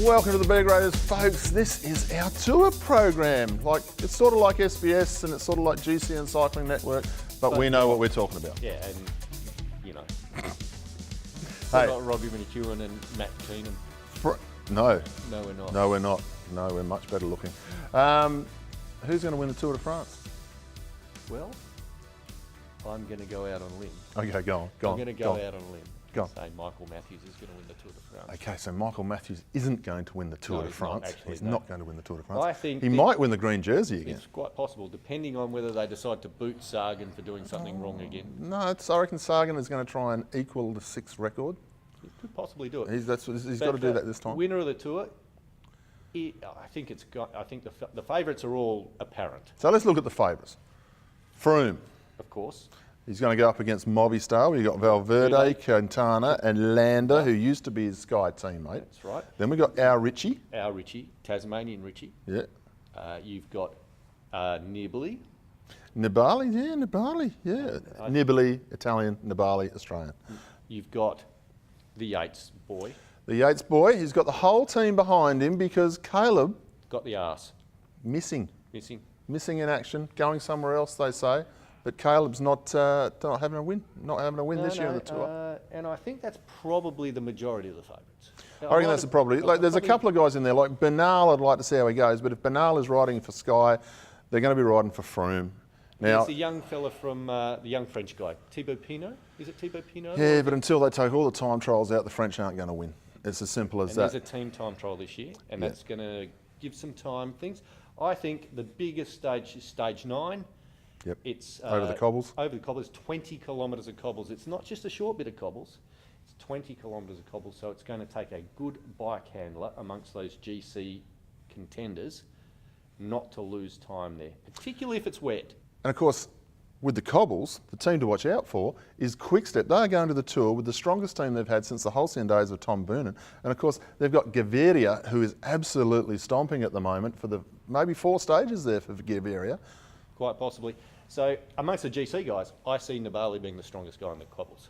Welcome to the B Graders, folks. This is our tour program. It's sort of like SBS and it's sort of like GCN Cycling Network, but we know what we're talking about. Yeah, and Hey. not Robbie McEwen and Matt Keenan. No. No, we're not. No, we're not. No, we're much better looking. Who's going to win the Tour de France? Well, I'm going to go out on a limb. Okay, go on. I'm going to go out on a limb. Go on. Say Michael Matthews is going to win the Tour de France. Okay, so Michael Matthews isn't going to win the Tour de France. He's not going to win the Tour de France. I think he might win the green jersey again. It's quite possible, depending on whether they decide to boot Sagan for doing something wrong again. No, I reckon Sagan is going to try and equal the 6th record. He could possibly do it. He's got to do that this time. Winner of the Tour, I think the favourites are all apparent. So let's look at the favourites. Froome. Of course. He's going to go up against Movistar. We've got Valverde, Quintana and Landa, who used to be his Sky teammate. That's right. Then we've got our Richie. Our Richie, Tasmanian Richie. Yeah. You've got Nibali. Nibali, yeah. Nibali, Italian, Nibali, Australian. You've got the Yates boy. The Yates boy, he's got the whole team behind him because Caleb... Got the arse. Missing in action, going somewhere else, they say. But Caleb's not having a win. This year on the Tour. And I think that's probably the majority of the favourites. I reckon that's probably. There's a couple of guys in there, like Bernal. I'd like to see how he goes. But if Bernal is riding for Sky, they're going to be riding for Froome. Now, there's the young fella from the young French guy, Thibaut Pinot. Is it Thibaut Pinot? Yeah, but until they take all the time trials out, the French aren't going to win. It's as simple as that. There's a team time trial this year, and that's going to give some time things. I think the biggest stage is stage 9. Yep. It's over the cobbles. Over the cobbles, 20 kilometres of cobbles. It's not just a short bit of cobbles. It's 20 kilometres of cobbles. So it's going to take a good bike handler amongst those GC contenders not to lose time there, particularly if it's wet. And of course, with the cobbles, the team to watch out for is Quickstep. They are going to the Tour with the strongest team they've had since the halcyon days of Tom Boonen. And of course, they've got Gaviria, who is absolutely stomping at the moment for the maybe 4 stages there for Gaviria. Quite possibly. So amongst the GC guys, I see Nibali being the strongest guy on the cobbles.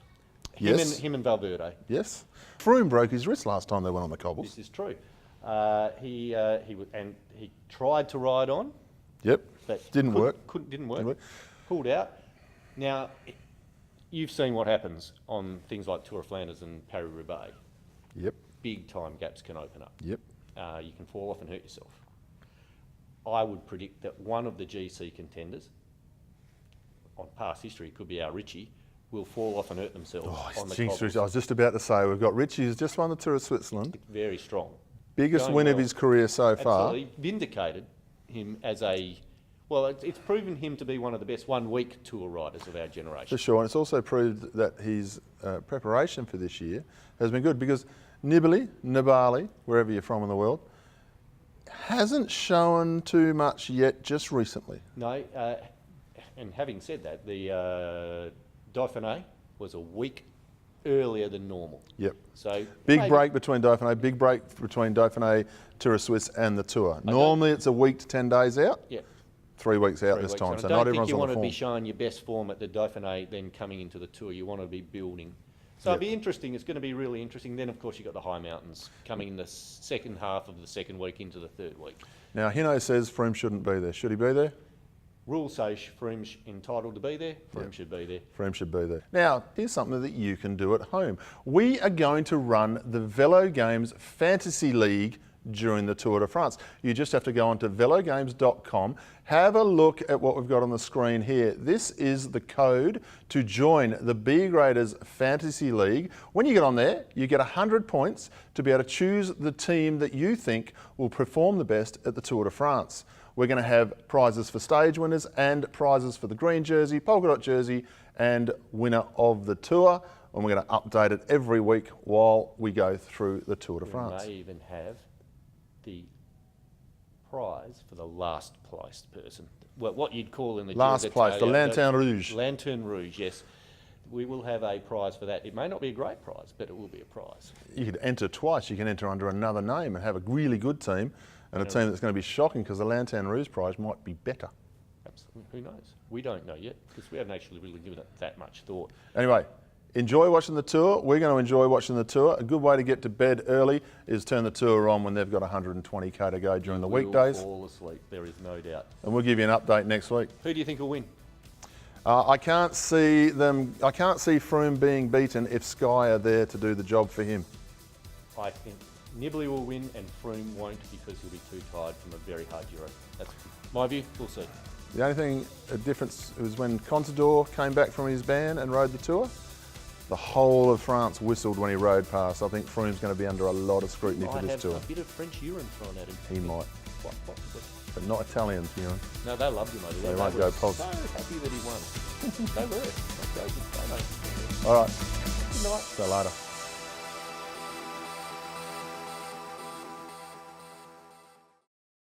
Him and Valverde. Yes. Froome broke his wrist last time they went on the cobbles. This is true. He tried to ride on. Yep. But didn't work. Didn't work. Pulled out. Now, you've seen what happens on things like Tour of Flanders and Paris-Roubaix. Yep. Big time gaps can open up. Yep. You can fall off and hurt yourself. I would predict that one of the GC contenders, on past history, could be our Richie, will fall off and hurt themselves on the cobbles. I was just about to say, we've got Richie who's just won the Tour of Switzerland. Very strong. Biggest win of his career so far. Absolutely. Vindicated him as it's proven him to be one of the best one-week Tour riders of our generation. For sure, and it's also proved that his preparation for this year has been good because Nibali, wherever you're from in the world, hasn't shown too much yet just recently. No, and having said that, the Dauphiné was a week earlier than normal. Yep. So big break between Dauphiné, Tour of Swiss and the Tour. Normally it's a week to 10 days out. Yep. 3 weeks out this time, so not everyone's on the form. I don't think you want to be showing your best form at the Dauphiné then coming into the Tour. You want to be building. So it'll be interesting. It's going to be really interesting. Then, of course, you've got the high mountains coming in the second half of the second week into the third week. Now, Hino says Froome shouldn't be there. Should he be there? Rules say Froome's entitled to be there. Froome should be there. Froome should be there. Now, here's something that you can do at home. We are going to run the Velo Games Fantasy League during the Tour de France. You just have to go onto velogames.com, have a look at what we've got on the screen here. This is the code to join the B Graders Fantasy League. When you get on there, you get 100 points to be able to choose the team that you think will perform the best at the Tour de France. We're going to have prizes for stage winners and prizes for the green jersey, polka dot jersey, and winner of the Tour. And we're going to update it every week while we go through the Tour de France. We may even have the prize for the last placed person. Well, what you'd call in the last place, the Lanterne Rouge. Lanterne Rouge, yes. We will have a prize for that. It may not be a great prize, but it will be a prize. You could enter twice. You can enter under another name and have a really good team and a team that's going to be shocking because the Lanterne Rouge prize might be better. Absolutely. Who knows? We don't know yet because we haven't actually really given it that much thought. Anyway, enjoy watching the tour. We're going to enjoy watching the tour. A good way to get to bed early is turn the tour on when they've got 120k to go during the weekdays. Fall asleep, there is no doubt. And we'll give you an update next week. Who do you think will win? I can't see Froome being beaten if Sky are there to do the job for him. I think Nibali will win and Froome won't because he'll be too tired from a very hard Euro. That's my view. We'll see. The only thing, a difference, was when Contador came back from his ban and rode the Tour. The whole of France whistled when he rode past. I think Froome's going to be under a lot of scrutiny for this Tour. A bit of French urine thrown at him. He might. Quite possibly. But not Italians, Ewan. No, they loved him over there. They won't go pog. So happy that he won. They were. All right. Good night. See you later.